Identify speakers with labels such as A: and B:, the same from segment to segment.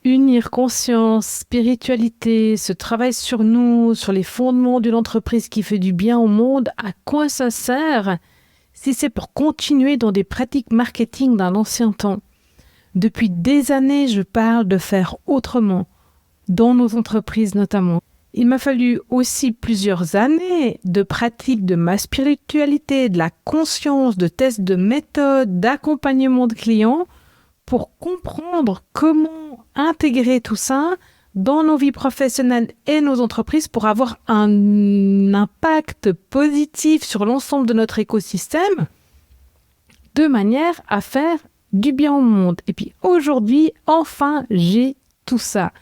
A: unir conscience, spiritualité, ce travail sur nous, sur les fondements d'une entreprise qui fait du bien au monde, à quoi ça sert si c'est pour continuer dans des pratiques marketing d'un ancien temps? Depuis des années, je parle de faire autrement, dans nos entreprises notamment. Il m'a fallu aussi plusieurs années de pratique de ma spiritualité, de la conscience, de tests de méthode, d'accompagnement de clients pour comprendre comment intégrer tout ça dans nos vies professionnelles et nos entreprises pour avoir un impact positif sur l'ensemble de notre écosystème de manière à faire du bien au monde. Et puis aujourd'hui, enfin, j'ai tout ça.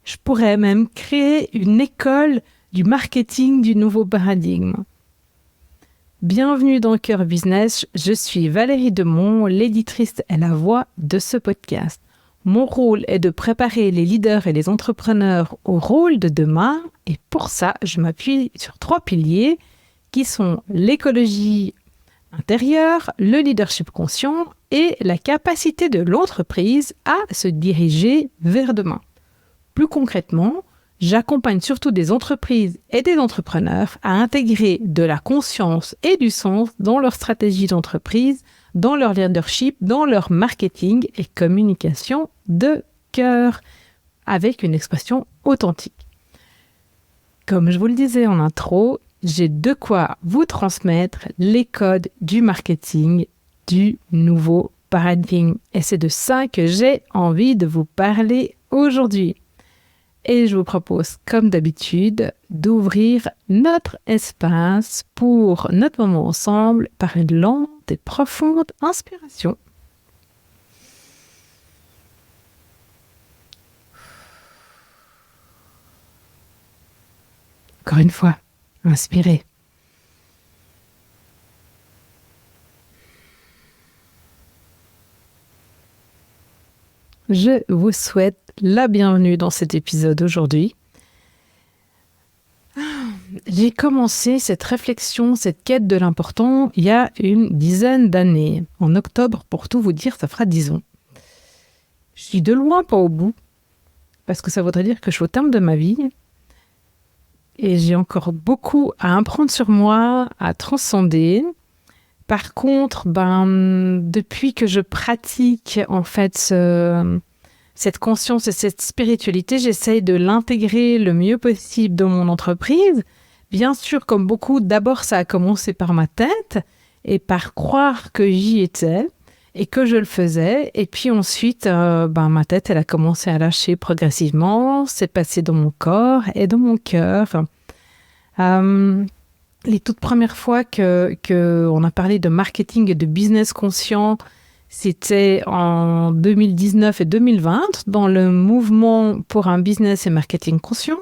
A: Je pourrais même créer une école du marketing du nouveau paradigme. Bienvenue dans Cœur Business, je suis Valérie Demont, l'éditrice et la voix de ce podcast. Mon rôle est de préparer les leaders et les entrepreneurs au rôle de demain et pour ça, je m'appuie sur 3 piliers qui sont l'écologie intérieure, le leadership conscient et la capacité de l'entreprise à se diriger vers demain. Plus concrètement, j'accompagne surtout des entreprises et des entrepreneurs à intégrer de la conscience et du sens dans leur stratégie d'entreprise, dans leur leadership, dans leur marketing et communication de cœur, avec une expression authentique. Comme je vous le disais en intro, j'ai de quoi vous transmettre les codes du marketing du nouveau paradigme. Et c'est de ça que j'ai envie de vous parler aujourd'hui. Et je vous propose, comme d'habitude, d'ouvrir notre espace pour notre moment ensemble par une lente et profonde inspiration. Encore une fois, inspirez. Je vous souhaite la bienvenue dans cet épisode aujourd'hui. J'ai commencé cette réflexion, cette quête de l'important il y a une dizaine d'années. En octobre, pour tout vous dire, ça fera 10 ans. Je suis de loin pas au bout, parce que ça voudrait dire que je suis au terme de ma vie. Et j'ai encore beaucoup à apprendre sur moi, à transcender. Par contre, depuis que je pratique en fait cette conscience et cette spiritualité, j'essaye de l'intégrer le mieux possible dans mon entreprise. Bien sûr, comme beaucoup, d'abord ça a commencé par ma tête et par croire que j'y étais et que je le faisais. Et puis ensuite, ma tête, elle a commencé à lâcher progressivement. C'est passé dans mon corps et dans mon cœur. Les toutes premières fois qu'on a parlé de marketing et de business conscient, c'était en 2019 et 2020, dans le mouvement pour un business et marketing conscient.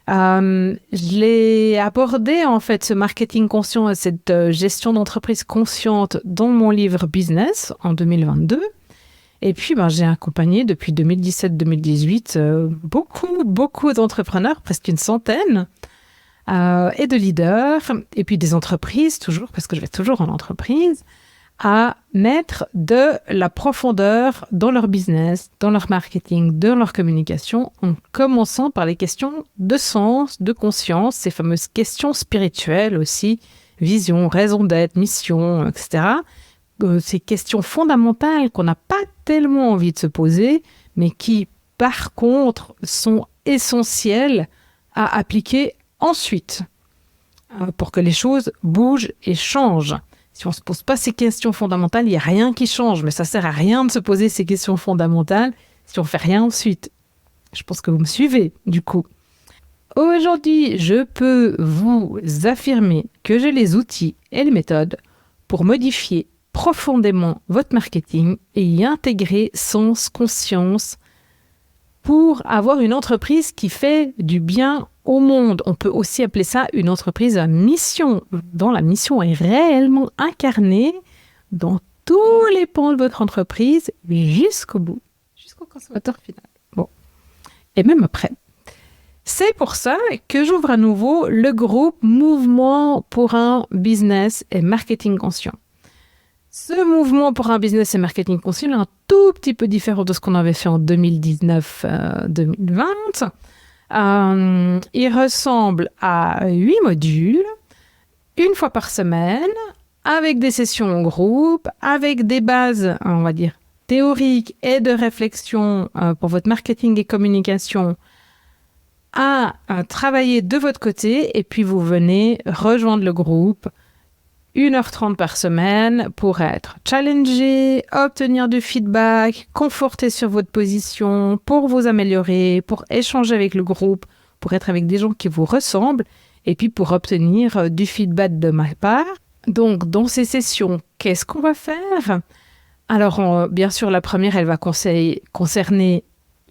A: Je l'ai abordé, en fait, ce marketing conscient et cette gestion d'entreprise consciente dans mon livre Business en 2022. Et puis, j'ai accompagné depuis 2017-2018 beaucoup d'entrepreneurs, presque une centaine, et de leaders, et puis des entreprises, toujours, parce que je vais toujours en entreprise, à mettre de la profondeur dans leur business, dans leur marketing, dans leur communication, en commençant par les questions de sens, de conscience, ces fameuses questions spirituelles aussi, vision, raison d'être, mission, etc. Ces questions fondamentales qu'on n'a pas tellement envie de se poser, mais qui, par contre, sont essentielles à appliquer ensuite, pour que les choses bougent et changent. Si on ne se pose pas ces questions fondamentales, il n'y a rien qui change, mais ça ne sert à rien de se poser ces questions fondamentales si on ne fait rien ensuite. Je pense que vous me suivez, du coup. Aujourd'hui, je peux vous affirmer que j'ai les outils et les méthodes pour modifier profondément votre marketing et y intégrer sens, conscience, pour avoir une entreprise qui fait du bien au monde. On peut aussi appeler ça une entreprise à mission, dont la mission est réellement incarnée dans tous les pans de votre entreprise jusqu'au bout, jusqu'au consommateur final. Bon, et même après. C'est pour ça que j'ouvre à nouveau le groupe Mouvement pour un business et marketing conscient. Ce mouvement pour un business et marketing conscient est un tout petit peu différent de ce qu'on avait fait en 2019-2020. Il ressemble à 8 modules, une fois par semaine, avec des sessions en groupe, avec des bases, on va dire, théoriques et de réflexion pour votre marketing et communication à travailler de votre côté. Et puis, vous venez rejoindre le groupe 1h30 par semaine pour être challengé, obtenir du feedback, conforter sur votre position, pour vous améliorer, pour échanger avec le groupe, pour être avec des gens qui vous ressemblent, et puis pour obtenir du feedback de ma part. Donc, dans ces sessions, qu'est-ce qu'on va faire? Alors, bien sûr, la première, elle va concerner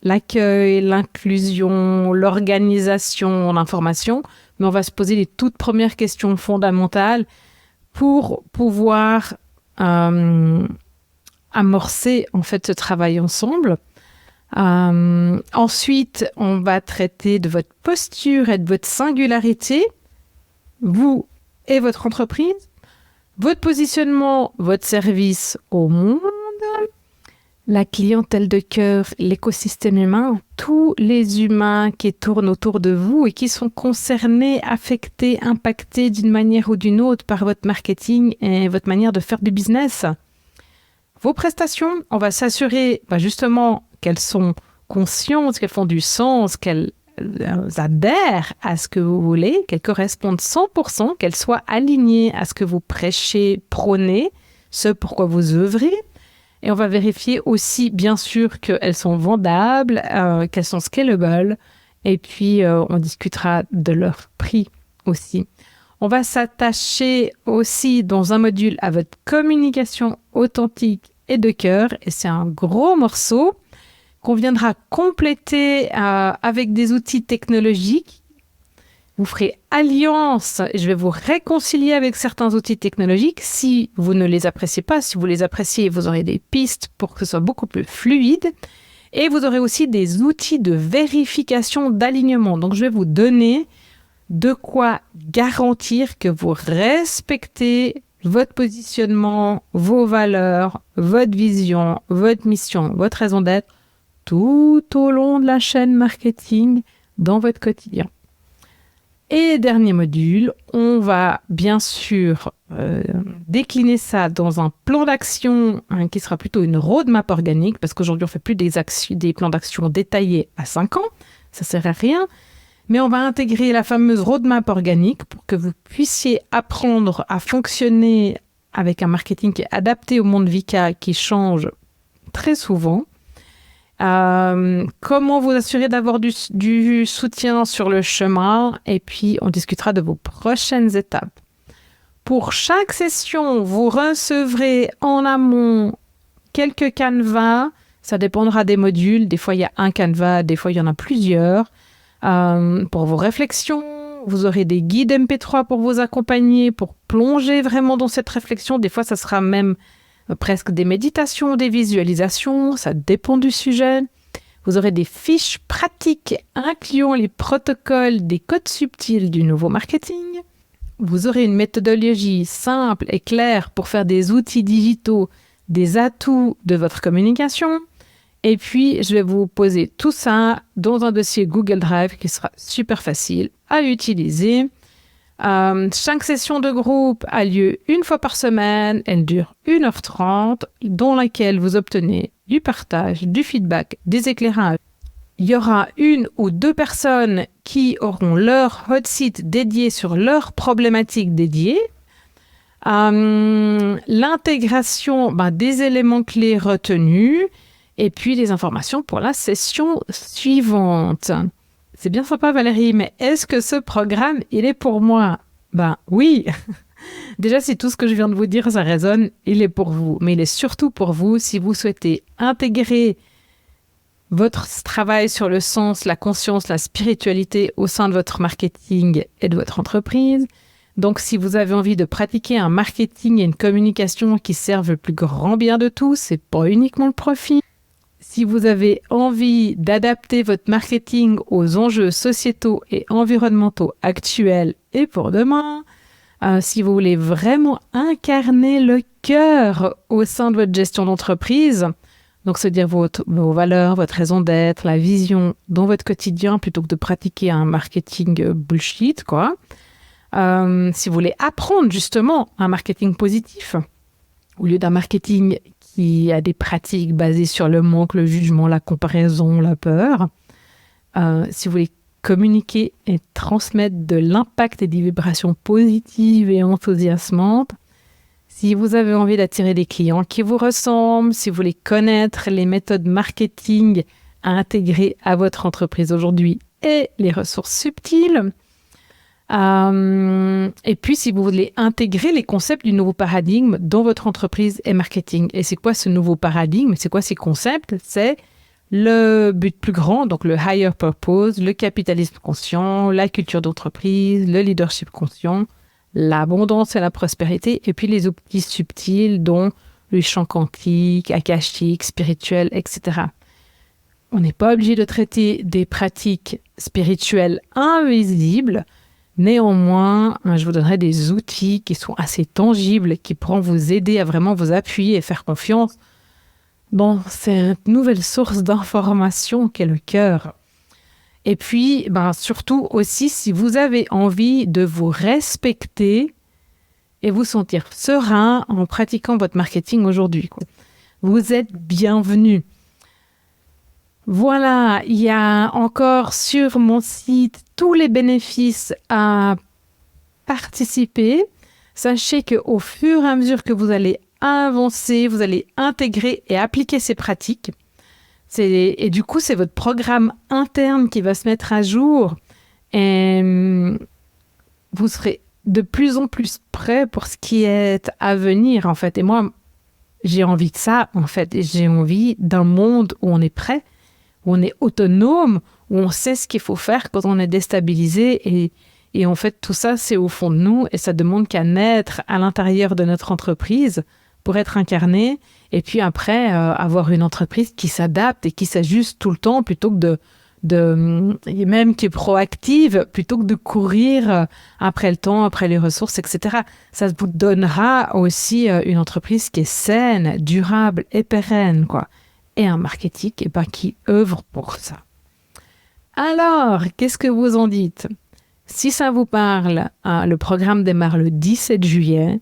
A: l'accueil, l'inclusion, l'organisation, l'information, mais on va se poser les toutes premières questions fondamentales pour pouvoir amorcer en fait ce travail ensemble. Ensuite, on va traiter de votre posture et de votre singularité, vous et votre entreprise, votre positionnement, votre service au monde, la clientèle de cœur, l'écosystème humain, tous les humains qui tournent autour de vous et qui sont concernés, affectés, impactés d'une manière ou d'une autre par votre marketing et votre manière de faire du business. Vos prestations, on va s'assurer justement qu'elles sont conscientes, qu'elles font du sens, qu'elles adhèrent à ce que vous voulez, qu'elles correspondent 100%, qu'elles soient alignées à ce que vous prêchez, prônez, ce pourquoi vous œuvrez. Et on va vérifier aussi, bien sûr, qu'elles sont vendables, qu'elles sont scalable. Et puis, on discutera de leur prix aussi. On va s'attacher aussi dans un module à votre communication authentique et de cœur. Et c'est un gros morceau qu'on viendra compléter avec des outils technologiques. Vous ferez alliance, je vais vous réconcilier avec certains outils technologiques. Si vous ne les appréciez pas, si vous les appréciez, vous aurez des pistes pour que ce soit beaucoup plus fluide. Et vous aurez aussi des outils de vérification d'alignement. Donc, je vais vous donner de quoi garantir que vous respectez votre positionnement, vos valeurs, votre vision, votre mission, votre raison d'être tout au long de la chaîne marketing dans votre quotidien. Et dernier module, on va bien sûr décliner ça dans un plan d'action qui sera plutôt une roadmap organique, parce qu'aujourd'hui on ne fait plus des plans d'action détaillés à 5 ans, ça ne sert à rien, mais on va intégrer la fameuse roadmap organique pour que vous puissiez apprendre à fonctionner avec un marketing qui est adapté au monde VICA qui change très souvent. Comment vous assurer d'avoir du soutien sur le chemin, et puis on discutera de vos prochaines étapes. Pour chaque session, vous recevrez en amont quelques canevas, ça dépendra des modules, des fois il y a un canevas, des fois il y en a plusieurs. Pour vos réflexions, vous aurez des guides MP3 pour vous accompagner, pour plonger vraiment dans cette réflexion. Des fois ça sera même presque des méditations, des visualisations, ça dépend du sujet. Vous aurez des fiches pratiques incluant les protocoles des codes subtils du nouveau marketing. Vous aurez une méthodologie simple et claire pour faire des outils digitaux, des atouts de votre communication. Et puis, je vais vous poser tout ça dans un dossier Google Drive qui sera super facile à utiliser. Chaque session de groupe a lieu une fois par semaine. Elle dure 1h30, dans laquelle vous obtenez du partage, du feedback, des éclairages. Il y aura 1 ou 2 personnes qui auront leur hot seat dédié sur leurs problématiques dédiées. L'intégration des éléments clés retenus et puis les informations pour la session suivante. C'est bien sympa Valérie, mais est-ce que ce programme, il est pour moi? Oui. Déjà, si tout ce que je viens de vous dire, ça résonne, il est pour vous. Mais il est surtout pour vous si vous souhaitez intégrer votre travail sur le sens, la conscience, la spiritualité au sein de votre marketing et de votre entreprise. Donc, si vous avez envie de pratiquer un marketing et une communication qui servent le plus grand bien de tous, c'est pas uniquement le profit. Si vous avez envie d'adapter votre marketing aux enjeux sociétaux et environnementaux actuels et pour demain, Si vous voulez vraiment incarner le cœur au sein de votre gestion d'entreprise, donc se dire vos valeurs, votre raison d'être, la vision dans votre quotidien plutôt que de pratiquer un marketing bullshit, quoi. Si vous voulez apprendre justement un marketing positif, au lieu d'un marketing qui a des pratiques basées sur le manque, le jugement, la comparaison, la peur, si vous voulez communiquer et transmettre de l'impact et des vibrations positives et enthousiasmantes, si vous avez envie d'attirer des clients qui vous ressemblent, si vous voulez connaître les méthodes marketing à intégrer à votre entreprise aujourd'hui et les ressources subtiles, et puis si vous voulez intégrer les concepts du nouveau paradigme dans votre entreprise et marketing. Et c'est quoi ce nouveau paradigme? C'est quoi ces concepts? C'est le but plus grand, donc le higher purpose, le capitalisme conscient, la culture d'entreprise, le leadership conscient, l'abondance et la prospérité, et puis les outils subtils dont le champ quantique, akashique, spirituel, etc. On n'est pas obligé de traiter des pratiques spirituelles invisibles. Néanmoins, je vous donnerai des outils qui sont assez tangibles, qui pourront vous aider à vraiment vous appuyer et faire confiance dans cette nouvelle source d'information qu'est le cœur. Et puis, surtout aussi, si vous avez envie de vous respecter et vous sentir serein en pratiquant votre marketing aujourd'hui, quoi. Vous êtes bienvenus. Voilà, il y a encore sur mon site tous les bénéfices à participer. Sachez qu'au fur et à mesure que vous allez avancer, vous allez intégrer et appliquer ces pratiques. Et du coup, c'est votre programme interne qui va se mettre à jour. Et vous serez de plus en plus prêt pour ce qui est à venir, en fait. Et moi, j'ai envie de ça, en fait. Et j'ai envie d'un monde où on est prêt, où on est autonome, où on sait ce qu'il faut faire quand on est déstabilisé. Et en fait, tout ça, c'est au fond de nous et ça demande qu'à naître à l'intérieur de notre entreprise pour être incarné. Et puis après, avoir une entreprise qui s'adapte et qui s'ajuste tout le temps plutôt que et même qui est proactive plutôt que de courir après le temps, après les ressources, etc. Ça vous donnera aussi une entreprise qui est saine, durable et pérenne, quoi. Et un marketing qui œuvre pour ça. Alors, qu'est-ce que vous en dites? Si ça vous parle, le programme démarre le 17 juillet.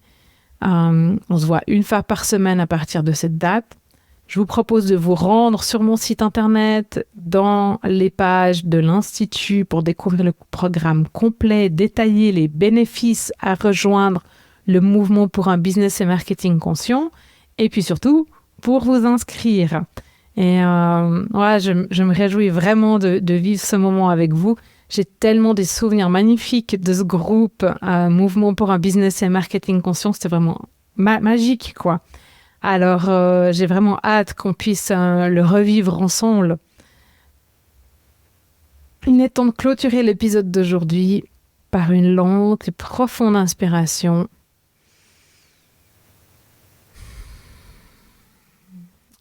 A: On se voit une fois par semaine à partir de cette date. Je vous propose de vous rendre sur mon site internet, dans les pages de l'Institut pour découvrir le programme complet, détailler les bénéfices à rejoindre le mouvement pour un business et marketing conscient, et puis surtout pour vous inscrire. Et je me réjouis vraiment de vivre ce moment avec vous. J'ai tellement des souvenirs magnifiques de ce groupe Mouvement pour un business et marketing conscient. C'était vraiment magique, quoi. Alors, j'ai vraiment hâte qu'on puisse le revivre ensemble. Il est temps de clôturer l'épisode d'aujourd'hui par une lente et profonde inspiration.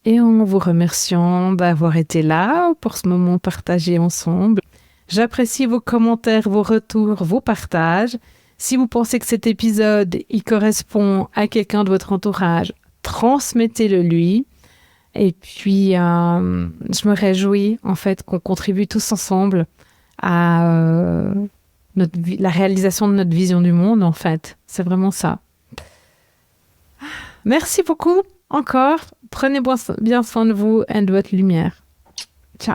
A: Et en vous remerciant d'avoir été là pour ce moment partagé ensemble. J'apprécie vos commentaires, vos retours, vos partages. Si vous pensez que cet épisode y correspond à quelqu'un de votre entourage, transmettez-le lui. Et puis, je me réjouis en fait qu'on contribue tous ensemble à la réalisation de notre vision du monde, en fait. C'est vraiment ça. Merci beaucoup encore. Prenez bien soin de vous et de votre lumière.